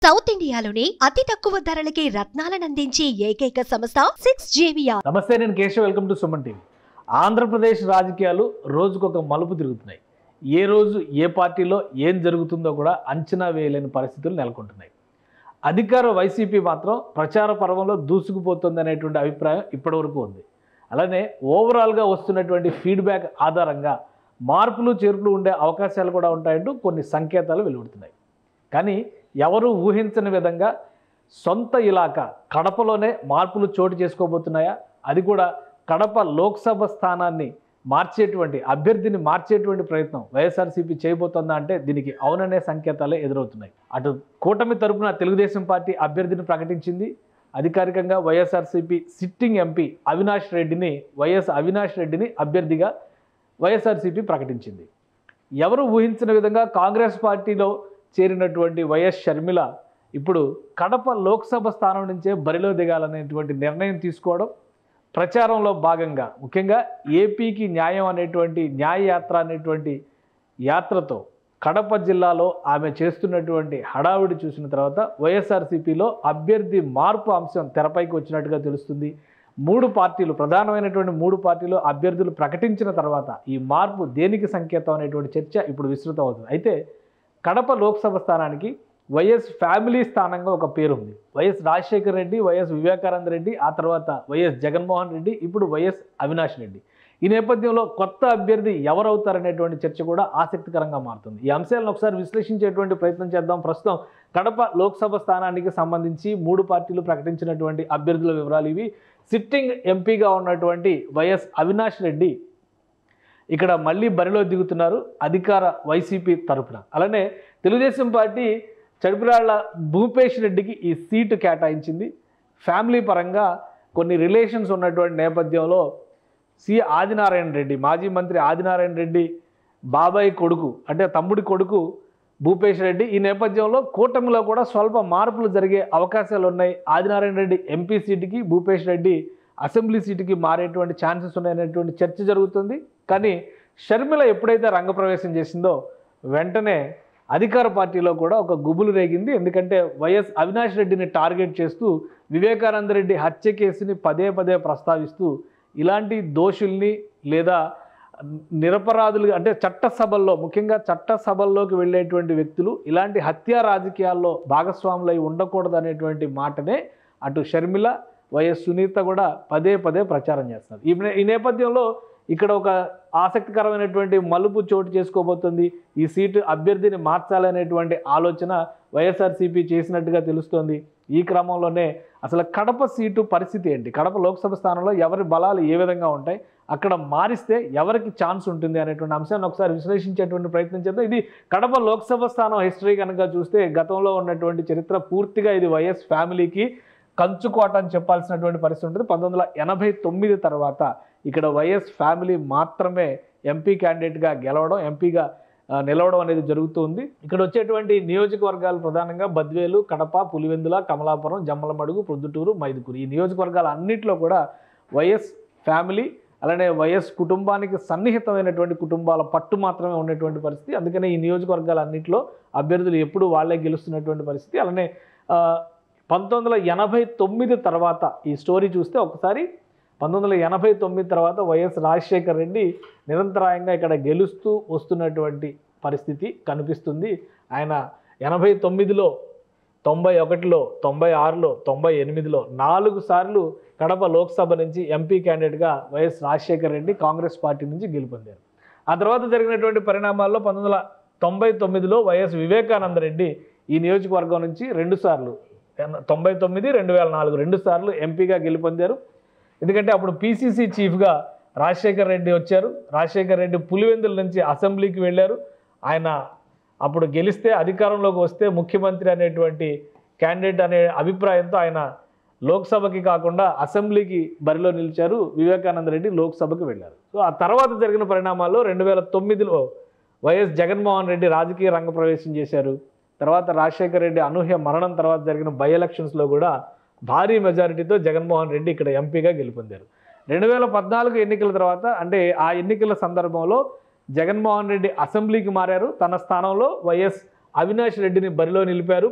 South ఇండియాలోనే అతి తక్కువ ధరలకి రత్నాలను అందించే ఏకైక సంస్థ 6JVR. నమస్తే, నేను Keshav. Welcome to Suman TV. Andhra Pradesh రాజకీయాలు రోజుకొక మలుపు తిరుగుతున్నాయి. ఏ రోజు ఏ పార్టీలో ఏం జరుగుతుందో కూడా అంచనా వేయలేని పరిస్థితులు నెలకొంటున్నాయి. అధికార వైసీపీ మాత్రం ప్రచార పర్వంలో దూసుకుపోతుంది అనేటువంటి అభిప్రాయం ఇప్పటివరకు ఉంది. అలానే ఓవరాల్గా వస్తున్నటువంటి ఫీడ్బ్యాక్ ఆధారంగా మార్పులు చేర్పులు ఉండే అవకాశాలు కూడా ఉంటాయంటూ కొన్ని సంకేతాలు వెలువడుతున్నాయి. కానీ ఎవరు ఊహించని విధంగా సొంత ఇలాకా కడపలోనే మార్పులు చోటు చేసుకోబోతున్నాయా? అది కూడా కడప లోక్సభ స్థానాన్ని మార్చేటువంటి అభ్యర్థిని మార్చేటువంటి ప్రయత్నం వైఎస్ఆర్సీపీ చేయబోతుందా అంటే దీనికి అవుననే సంకేతాలే ఎదురవుతున్నాయి. అటు కూటమి తరపున తెలుగుదేశం పార్టీ అభ్యర్థిని ప్రకటించింది. అధికారికంగా వైఎస్ఆర్సీపీ సిట్టింగ్ ఎంపీ అవినాష్ రెడ్డిని అభ్యర్థిగా వైఎస్ఆర్సీపీ ప్రకటించింది. ఎవరు ఊహించిన విధంగా కాంగ్రెస్ పార్టీలో చేరినటువంటి వైఎస్ షర్మిల ఇప్పుడు కడప లోక్సభ స్థానం నుంచే బరిలో దిగాలనేటువంటి నిర్ణయం తీసుకోవడం, ప్రచారంలో భాగంగా ముఖ్యంగా ఏపీకి న్యాయం అనేటువంటి న్యాయయాత్ర అనేటువంటి యాత్రతో కడప జిల్లాలో ఆమె చేస్తున్నటువంటి హడావిడి చూసిన తర్వాత వైఎస్ఆర్సీపీలో అభ్యర్థి మార్పు అంశం తెరపైకి వచ్చినట్టుగా తెలుస్తుంది. ప్రధానమైనటువంటి మూడు పార్టీలు అభ్యర్థులు ప్రకటించిన తర్వాత ఈ మార్పు దేనికి సంకేతం అనేటువంటి చర్చ ఇప్పుడు విస్తృతం అవుతుంది. అయితే కడప లోక్సభ స్థానానికి వైఎస్ ఫ్యామిలీ స్థానంగా ఒక పేరు ఉంది. వైఎస్ రాజశేఖర రెడ్డి, వైఎస్ వివేకానంద రెడ్డి, ఆ తర్వాత వైఎస్ జగన్మోహన్ రెడ్డి, ఇప్పుడు వైఎస్ అవినాష్ రెడ్డి. ఈ నేపథ్యంలో కొత్త అభ్యర్థి ఎవరవుతారనేటువంటి చర్చ కూడా ఆసక్తికరంగా మారుతుంది. ఈ అంశాలను ఒకసారి విశ్లేషించేటువంటి ప్రయత్నం చేద్దాం. ప్రస్తుతం కడప లోక్సభ స్థానానికి సంబంధించి మూడు పార్టీలు ప్రకటించినటువంటి అభ్యర్థుల వివరాలు ఇవి. సిట్టింగ్ ఎంపీగా ఉన్నటువంటి వైఎస్ అవినాష్ రెడ్డి ఇక్కడ మళ్ళీ బరిలో దిగుతున్నారు అధికార వైసీపీ తరఫున. అలానే తెలుగుదేశం పార్టీ చడిపిరాళ్ల భూపేష్ రెడ్డికి ఈ సీటు కేటాయించింది. ఫ్యామిలీ పరంగా కొన్ని రిలేషన్స్ ఉన్నటువంటి నేపథ్యంలో ఆదినారాయణ రెడ్డి, మాజీ మంత్రి ఆదినారాయణ రెడ్డి బాబాయ్ కొడుకు అంటే తమ్ముడి కొడుకు భూపేష్ రెడ్డి. ఈ నేపథ్యంలో కూటమిలో కూడా స్వల్ప మార్పులు జరిగే అవకాశాలు ఉన్నాయి. ఆదినారాయణ రెడ్డి ఎంపీ సీటుకి, భూపేష్ రెడ్డి అసెంబ్లీ సీటుకి మారేటువంటి ఛాన్సెస్ ఉన్నాయనేటువంటి చర్చ జరుగుతుంది. కానీ షర్మిల ఎప్పుడైతే రంగప్రవేశం చేసిందో వెంటనే అధికార పార్టీలో కూడా ఒక గుబులు రేగింది. ఎందుకంటే వైఎస్ అవినాష్ రెడ్డిని టార్గెట్ చేస్తూ వివేకానంద రెడ్డి హత్య కేసుని పదే పదే ప్రస్తావిస్తూ ఇలాంటి దోషుల్ని లేదా నిరపరాధులు అంటే ముఖ్యంగా చట్టసభల్లోకి వెళ్ళేటువంటి వ్యక్తులు ఇలాంటి హత్యా రాజకీయాల్లో భాగస్వాములై ఉండకూడదు అనేటువంటి మాటనే అటు షర్మిల, వైఎస్ సునీత కూడా పదే పదే ప్రచారం చేస్తున్నారు. ఈ నేపథ్యంలో ఇక్కడ ఒక ఆసక్తికరమైనటువంటి మలుపు చోటు చేసుకోబోతుంది. ఈ సీటు అభ్యర్థిని మార్చాలనేటువంటి ఆలోచన వైఎస్ఆర్సీపీ చేసినట్టుగా తెలుస్తోంది. ఈ క్రమంలోనే అసలు కడప సీటు పరిస్థితి ఏంటి, కడప లోక్సభ స్థానంలో ఎవరి బలాలు ఏ విధంగా ఉంటాయి, అక్కడ మారిస్తే ఎవరికి ఛాన్స్ ఉంటుంది అనేటువంటి అంశాన్ని ఒకసారి విశ్లేషించేటువంటి ప్రయత్నం చేద్దాం. ఇది కడప లోక్సభ స్థానం హిస్టరీ కనుక చూస్తే గతంలో ఉన్నటువంటి చరిత్ర పూర్తిగా ఇది వైఎస్ ఫ్యామిలీకి కంచుకోట అని చెప్పాల్సినటువంటి పరిస్థితి ఉంటుంది. 1989 తర్వాత ఇక్కడ వైఎస్ ఫ్యామిలీ మాత్రమే ఎంపీ క్యాండిడేట్గా ఎంపీగా నిలవడం అనేది జరుగుతుంది. ఇక్కడ వచ్చేటువంటి నియోజకవర్గాలు ప్రధానంగా బద్వేలు, కడప, పులివెందుల, కమలాపురం, జమ్మలమడుగు, ప్రొద్దుటూరు, మైదుకూరు. ఈ నియోజకవర్గాల అన్నింటిలో కూడా వైఎస్ ఫ్యామిలీ అలానే వైఎస్ కుటుంబానికి సన్నిహితమైనటువంటి కుటుంబాల పట్టు మాత్రమే ఉన్నటువంటి పరిస్థితి. అందుకనే ఈ నియోజకవర్గాలన్నింటిలో అభ్యర్థులు ఎప్పుడు వాళ్ళే గెలుస్తున్నటువంటి పరిస్థితి. అలానే 1989 తర్వాత ఈ స్టోరీ చూస్తే ఒకసారి 1989 తర్వాత వైఎస్ రాజశేఖర రెడ్డి నిరంతరాయంగా ఇక్కడ గెలుస్తూ వస్తున్నటువంటి పరిస్థితి కనిపిస్తుంది. ఆయన 89లో, 91లో, 96లో, 98లో 4 సార్లు కడప లోక్సభ నుంచి ఎంపీ క్యాండిడేట్గా YS Rajasekhara Reddy Congress party నుంచి గెలుపొందారు. ఆ తర్వాత జరిగినటువంటి పరిణామాల్లో 1999లో వైఎస్ వివేకానంద రెడ్డి ఈ నియోజకవర్గం నుంచి 2 సార్లు 99, 2004 2 సార్లు ఎంపీగా గెలుపొందారు. ఎందుకంటే అప్పుడు పీసీసీ చీఫ్గా రాజశేఖర రెడ్డి వచ్చారు. రాజశేఖర రెడ్డి పులివెందుల నుంచి అసెంబ్లీకి వెళ్ళారు. ఆయన అప్పుడు గెలిస్తే అధికారంలోకి వస్తే ముఖ్యమంత్రి అనేటువంటి క్యాండిడేట్ అనే అభిప్రాయంతో ఆయన లోక్సభకి కాకుండా అసెంబ్లీకి బరిలో నిలిచారు. వివేకానంద రెడ్డి లోక్సభకి వెళ్ళారు. సో ఆ తర్వాత జరిగిన పరిణామాల్లో 2009లో వైఎస్ జగన్మోహన్ రెడ్డి రాజకీయ రంగప్రవేశం చేశారు. తర్వాత రాజశేఖర రెడ్డి అనూహ్య మరణం తర్వాత జరిగిన బై ఎలక్షన్స్లో కూడా భారీ మెజారిటీతో జగన్మోహన్ రెడ్డి ఇక్కడ ఎంపీగా గెలుపొందారు. 2014 ఎన్నికల తర్వాత అంటే ఆ ఎన్నికల సందర్భంలో జగన్మోహన్ రెడ్డి అసెంబ్లీకి మారారు. తన స్థానంలో వైఎస్ అవినాష్ రెడ్డిని బరిలో నిలిపారు.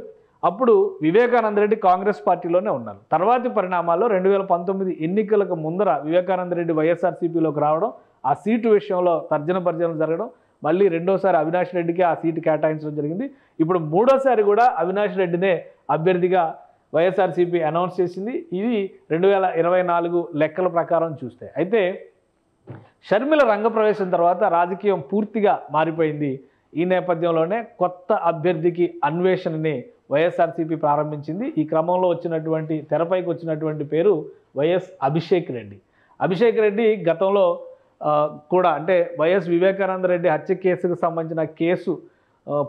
అప్పుడు వివేకానంద రెడ్డి కాంగ్రెస్ పార్టీలోనే ఉన్నారు. తర్వాతి పరిణామాల్లో 2019 ఎన్నికలకు ముందర వివేకానంద రెడ్డి వైఎస్ఆర్సీపీలోకి రావడం, ఆ సీటు విషయంలో తర్జన భర్జనలు జరగడం, మళ్ళీ రెండోసారి అవినాష్ రెడ్డికి ఆ సీటు కేటాయించడం జరిగింది. ఇప్పుడు మూడోసారి కూడా అవినాష్ రెడ్డినే అభ్యర్థిగా వైఎస్ఆర్సీపీ అనౌన్స్ చేసింది. ఇది 2024 లెక్కల ప్రకారం చూస్తే. అయితే షర్మిల రంగప్రవేశం తర్వాత రాజకీయం పూర్తిగా మారిపోయింది. ఈ నేపథ్యంలోనే కొత్త అభ్యర్థికి అన్వేషణని వైఎస్ఆర్సీపీ ప్రారంభించింది. ఈ క్రమంలో వచ్చినటువంటి తెరపైకి వచ్చినటువంటి పేరు వైఎస్ అభిషేక్ రెడ్డి. అభిషేక్ రెడ్డి గతంలో కూడా అంటే వైఎస్ వివేకానంద రెడ్డి హత్య కేసుకు సంబంధించిన కేసు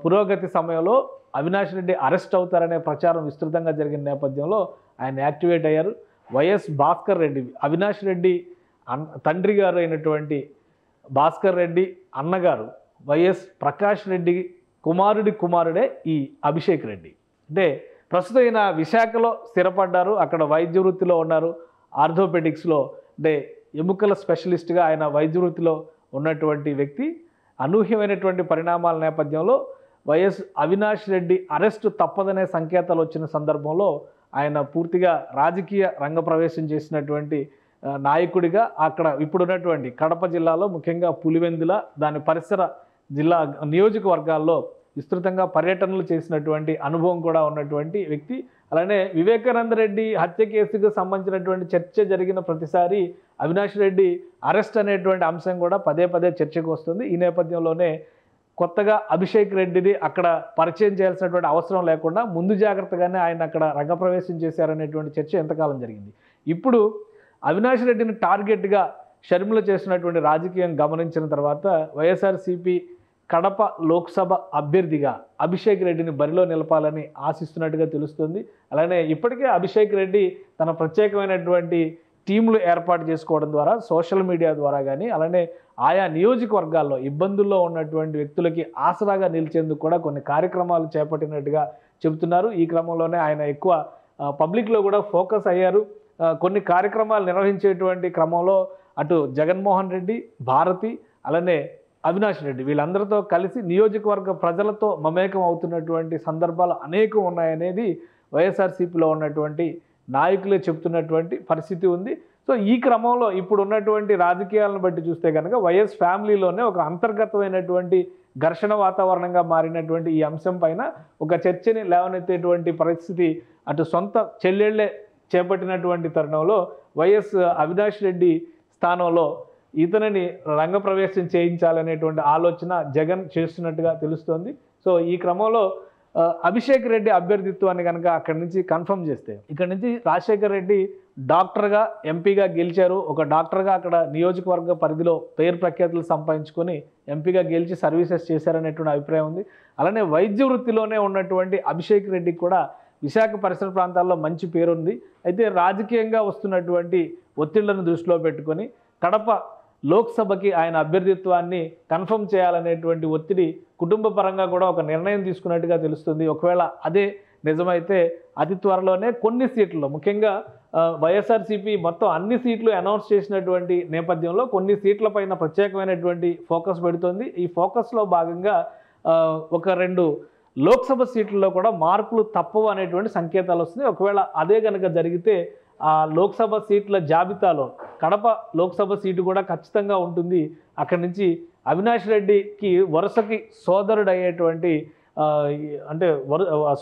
పురోగతి సమయంలో అవినాష్ రెడ్డి అరెస్ట్ అవుతారనే ప్రచారం విస్తృతంగా జరిగిన నేపథ్యంలో ఆయన యాక్టివేట్ అయ్యారు. వైఎస్ భాస్కర్ రెడ్డి, అవినాష్ రెడ్డి తండ్రి గారు అయినటువంటి భాస్కర్ రెడ్డి అన్నగారు వైఎస్ ప్రకాష్ రెడ్డి కుమారుడే ఈ అభిషేక్ రెడ్డి. అంటే ప్రస్తుతం ఈయన విశాఖలో స్థిరపడ్డారు, అక్కడ వైద్య వృత్తిలో ఉన్నారు. ఆర్థోపెడిక్స్లో అంటే ఎముకల స్పెషలిస్ట్గా ఆయన వైద్య వృత్తిలో ఉన్నటువంటి వ్యక్తి. అనూహ్యమైనటువంటి పరిణామాల నేపథ్యంలో వైఎస్ అవినాష్ రెడ్డి అరెస్టు తప్పదనే సంకేతాలు వచ్చిన సందర్భంలో ఆయన పూర్తిగా రాజకీయ రంగప్రవేశం చేసినటువంటి నాయకుడిగా అక్కడ ఇప్పుడున్నటువంటి కడప జిల్లాలో ముఖ్యంగా పులివెందుల దాని పరిసర జిల్లా నియోజకవర్గాల్లో విస్తృతంగా పర్యటనలు చేసినటువంటి అనుభవం కూడా ఉన్నటువంటి వ్యక్తి. అలానే వివేకానంద రెడ్డి హత్య కేసుకు సంబంధించినటువంటి చర్చ జరిగిన ప్రతిసారి అవినాష్ రెడ్డి అరెస్ట్ అనేటువంటి అంశం కూడా పదే పదే చర్చకు వస్తుంది. ఈ నేపథ్యంలోనే కొత్తగా అభిషేక్ రెడ్డిని అక్కడ పరిచయం చేయాల్సినటువంటి అవసరం లేకుండా ముందు జాగ్రత్తగానే ఆయన అక్కడ రంగప్రవేశం చేశారనేటువంటి చర్చ ఎంతకాలం జరిగింది. ఇప్పుడు అవినాష్ రెడ్డిని టార్గెట్గా షర్మిల చేసినటువంటి రాజకీయం గమనించిన తర్వాత వైఎస్ఆర్సీపీ కడప లోక్సభ అభ్యర్థిగా అభిషేక్ రెడ్డిని బరిలో నిలపాలని ఆశిస్తున్నట్టుగా తెలుస్తుంది. అలానే ఇప్పటికే అభిషేక్ రెడ్డి తన ప్రత్యేకమైనటువంటి టీంలు ఏర్పాటు చేసుకోవడం ద్వారా సోషల్ మీడియా ద్వారా కానీ అలానే ఆయా నియోజకవర్గాల్లో ఇబ్బందుల్లో ఉన్నటువంటి వ్యక్తులకి ఆసరాగా నిలిచేందుకు కూడా కొన్ని కార్యక్రమాలు చేపట్టినట్టుగా చెబుతున్నారు. ఈ క్రమంలోనే ఆయన ఎక్కువ పబ్లిక్లో కూడా ఫోకస్ అయ్యారు. కొన్ని కార్యక్రమాలు నిర్వహించేటువంటి క్రమంలో అటు జగన్మోహన్ రెడ్డి, భారతి అలానే అవినాష్ రెడ్డి వీళ్ళందరితో కలిసి నియోజకవర్గ ప్రజలతో మమేకం అవుతున్నటువంటి సందర్భాలు అనేకం ఉన్నాయనేది వైఎస్ఆర్సీపీలో ఉన్నటువంటి నాయకులే చెప్తున్నటువంటి పరిస్థితి ఉంది. సో ఈ క్రమంలో ఇప్పుడు ఉన్నటువంటి రాజకీయాలను బట్టి చూస్తే కనుక వైఎస్ ఫ్యామిలీలోనే ఒక అంతర్గతమైనటువంటి ఘర్షణ వాతావరణంగా మారినటువంటి ఈ అంశం పైన ఒక చర్చని లేవనెత్తేటువంటి పరిస్థితి అటు సొంత చెల్లెళ్లే చేపట్టినటువంటి తరుణంలో వైఎస్ అవినాష్ రెడ్డి స్థానంలో ఇతనిని రంగప్రవేశం చేయించాలనేటువంటి ఆలోచన జగన్ చేస్తున్నట్టుగా తెలుస్తోంది. సో ఈ క్రమంలో అభిషేక్ రెడ్డి అభ్యర్థిత్వాన్ని కనుక అక్కడి నుంచి కన్ఫర్మ్ చేస్తే ఇక్కడ నుంచి రాజశేఖర్ రెడ్డి డాక్టర్గా ఎంపీగా గెలిచారు. ఒక డాక్టర్గా అక్కడ నియోజకవర్గ పరిధిలో పేరు ప్రఖ్యాతులు సంపాదించుకొని ఎంపీగా గెలిచి సర్వీసెస్ చేశారనేటువంటి అభిప్రాయం ఉంది. అలానే వైద్య వృత్తిలోనే ఉన్నటువంటి అభిషేక్ రెడ్డికి కూడా విశాఖ పరిసర ప్రాంతాల్లో మంచి పేరుంది. అయితే రాజకీయంగా వస్తున్నటువంటి ఒత్తిళ్లను దృష్టిలో పెట్టుకొని కడప లోక్సభకి ఆయన అభ్యర్థిత్వాన్ని కన్ఫర్మ్ చేయాలనేటువంటి ఒత్తిడి కుటుంబ పరంగా కూడా ఒక నిర్ణయం తీసుకున్నట్టుగా తెలుస్తుంది. ఒకవేళ అదే నిజమైతే అతి త్వరలోనే కొన్ని సీట్లలో ముఖ్యంగా వైఎస్ఆర్సీపీ మొత్తం అన్ని సీట్లు అనౌన్స్ చేసినటువంటి నేపథ్యంలో కొన్ని సీట్ల పైన ప్రత్యేకమైనటువంటి ఫోకస్ పెడుతోంది. ఈ ఫోకస్లో భాగంగా ఒక 2 లోక్సభ సీట్లలో కూడా మార్పులు తప్పవు అనేటువంటి సంకేతాలు వస్తున్నాయి. ఒకవేళ అదే కనుక జరిగితే ఆ లోక్సభ సీట్ల జాబితాలో కడప లోక్సభ సీటు కూడా ఖచ్చితంగా ఉంటుంది. అక్కడి నుంచి అవినాష్ రెడ్డికి వరుసకి సోదరుడు అయ్యేటువంటి అంటే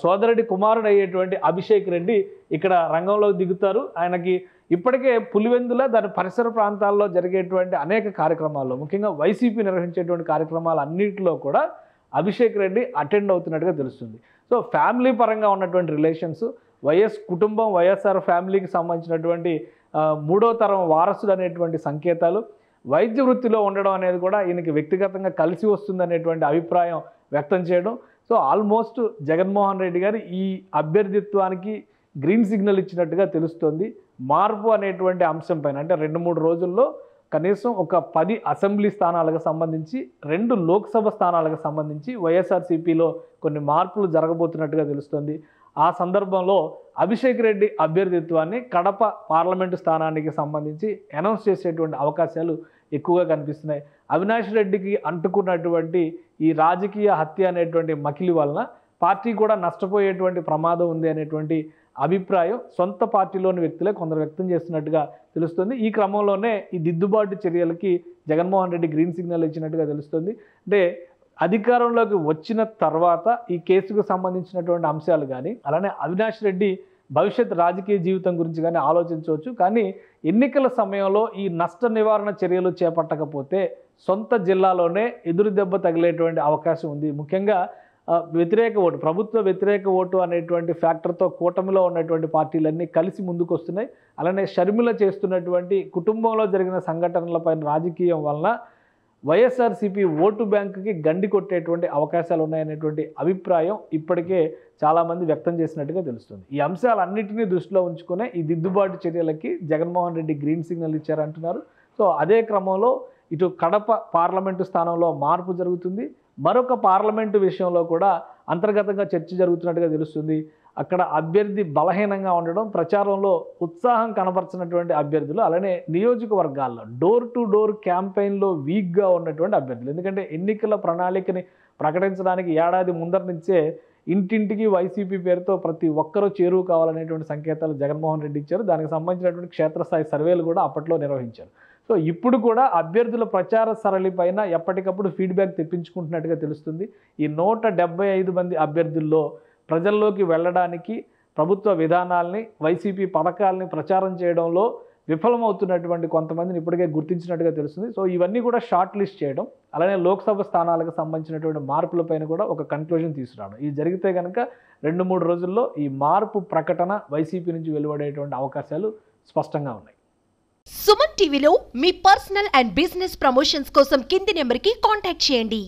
సోదరుడి కుమారుడు అయ్యేటువంటి అభిషేక్ రెడ్డి ఇక్కడ రంగంలోకి దిగుతారు. ఆయనకి ఇప్పటికే పులివెందుల దాని పరిసర ప్రాంతాల్లో జరిగేటువంటి అనేక కార్యక్రమాల్లో ముఖ్యంగా వైసీపీ నిర్వహించేటువంటి కార్యక్రమాలు అన్నింటిలో కూడా అభిషేక్ రెడ్డి అటెండ్ అవుతున్నట్టుగా తెలుస్తుంది. సో ఫ్యామిలీ పరంగా ఉన్నటువంటి రిలేషన్స్ వైఎస్ కుటుంబం వైఎస్ఆర్ ఫ్యామిలీకి సంబంధించినటువంటి 3వ తరం వారసుడు అనేటువంటి సంకేతాలు వైద్య వృత్తిలో ఉండడం అనేది కూడా ఈయనకి వ్యక్తిగతంగా కలిసి వస్తుందనేటువంటి అభిప్రాయం వ్యక్తం చేయడం. సో ఆల్మోస్ట్ జగన్మోహన్ రెడ్డి గారు ఈ అభ్యర్థిత్వానికి గ్రీన్ సిగ్నల్ ఇచ్చినట్టుగా తెలుస్తోంది. మార్పు అనేటువంటి అంశం పైన అంటే 2-3 రోజుల్లో కనీసం ఒక 10 అసెంబ్లీ స్థానాలకు సంబంధించి 2 లోక్సభ స్థానాలకు సంబంధించి వైఎస్ఆర్సీపీలో కొన్ని మార్పులు జరగబోతున్నట్టుగా తెలుస్తుంది. ఆ సందర్భంలో అభిషేక్ రెడ్డి అభ్యర్థిత్వాన్ని కడప పార్లమెంటు స్థానానికి సంబంధించి అనౌన్స్ చేసేటువంటి అవకాశాలు ఎక్కువగా కనిపిస్తున్నాయి. అవినాష్ రెడ్డికి అంటుకున్నటువంటి ఈ రాజకీయ హత్య అనేటువంటి మకిలి వలన పార్టీ కూడా నష్టపోయేటువంటి ప్రమాదం ఉంది అనేటువంటి అభిప్రాయం సొంత పార్టీలోని వ్యక్తులే కొందరు వ్యక్తం చేస్తున్నట్టుగా తెలుస్తుంది. ఈ క్రమంలోనే ఈ దిద్దుబాటు చర్యలకి జగన్మోహన్ రెడ్డి గ్రీన్ సిగ్నల్ ఇచ్చినట్టుగా తెలుస్తుంది. అంటే అధికారంలోకి వచ్చిన తర్వాత ఈ కేసుకు సంబంధించినటువంటి అంశాలు కానీ, అలానే అవినాష్ రెడ్డి భవిష్యత్ రాజకీయ జీవితం గురించి కానీ ఆలోచించవచ్చు. కానీ ఎన్నికల సమయంలో ఈ నష్ట నివారణ చర్యలు చేపట్టకపోతే సొంత జిల్లాలోనే ఎదురు దెబ్బ తగిలేటువంటి అవకాశం ఉంది. ముఖ్యంగా వ్యతిరేక ఓటు, ప్రభుత్వ వ్యతిరేక ఓటు అనేటువంటి ఫ్యాక్టర్తో కూటమిలో ఉన్నటువంటి పార్టీలన్నీ కలిసి ముందుకు వస్తున్నాయి. అలానే షర్మిల చేస్తున్నటువంటి కుటుంబంలో జరిగిన సంఘటనలపైన రాజకీయం వలన వైఎస్ఆర్సీపీ ఓటు బ్యాంకుకి గండి కొట్టేటువంటి అవకాశాలు ఉన్నాయనేటువంటి అభిప్రాయం ఇప్పటికే చాలామంది వ్యక్తం చేసినట్టుగా తెలుస్తుంది. ఈ అంశాలన్నింటినీ దృష్టిలో ఉంచుకునే ఈ దిద్దుబాటు చర్యలకి జగన్మోహన్ రెడ్డి గ్రీన్ సిగ్నల్ ఇచ్చారంటున్నారు. సో అదే క్రమంలో ఇటు కడప పార్లమెంటు స్థానంలో మార్పు జరుగుతుంది. మరొక పార్లమెంటు విషయంలో కూడా అంతర్గతంగా చర్చ జరుగుతున్నట్టుగా తెలుస్తుంది. అక్కడ అభ్యర్థి బలహీనంగా ఉండడం, ప్రచారంలో ఉత్సాహం కనపరచినటువంటి అభ్యర్థులు, అలానే నియోజకవర్గాల్లో డోర్ టు డోర్ క్యాంపెయిన్లో వీక్గా ఉన్నటువంటి అభ్యర్థులు. ఎందుకంటే ఎన్నికల ప్రణాళికని ప్రకటించడానికి ఏడాది ముందర నుంచే ఇంటింటికి వైసీపీ పేరుతో ప్రతి ఒక్కరూ చేరువు కావాలనేటువంటి సంకేతాలు జగన్మోహన్ రెడ్డి ఇచ్చారు. దానికి సంబంధించినటువంటి క్షేత్రస్థాయి సర్వేలు కూడా అప్పట్లో నిర్వహించారు. సో ఇప్పుడు కూడా అభ్యర్థుల ప్రచార సరళి పైన ఎప్పటికప్పుడు ఫీడ్బ్యాక్ తెప్పించుకుంటున్నట్టుగా తెలుస్తుంది. ఈ 175 మంది అభ్యర్థుల్లో ప్రజల్లోకి వెళ్ళడానికి, ప్రభుత్వ విధానాల్ని, వైసీపీ పథకాలని ప్రచారం చేయడంలో విఫలమవుతున్నటువంటి కొంతమందిని ఇప్పటికే గుర్తించినట్టుగా తెలుస్తుంది. సో ఇవన్నీ కూడా షార్ట్ లిస్ట్ చేయడం, అలానే లోక్సభ స్థానాలకు సంబంధించినటువంటి మార్పులపైన కూడా ఒక కన్క్లూజన్ తీసుకురావడం, ఇది జరిగితే కనుక 2-3 రోజుల్లో ఈ మార్పు ప్రకటన వైసీపీ నుంచి వెలువడేటువంటి అవకాశాలు స్పష్టంగా ఉన్నాయి. సుమన్ టీవీలో మీ పర్సనల్ అండ్ బిజినెస్ ప్రమోషన్స్ కోసం కింది నెంబర్కి కాంటాక్ట్ చేయండి.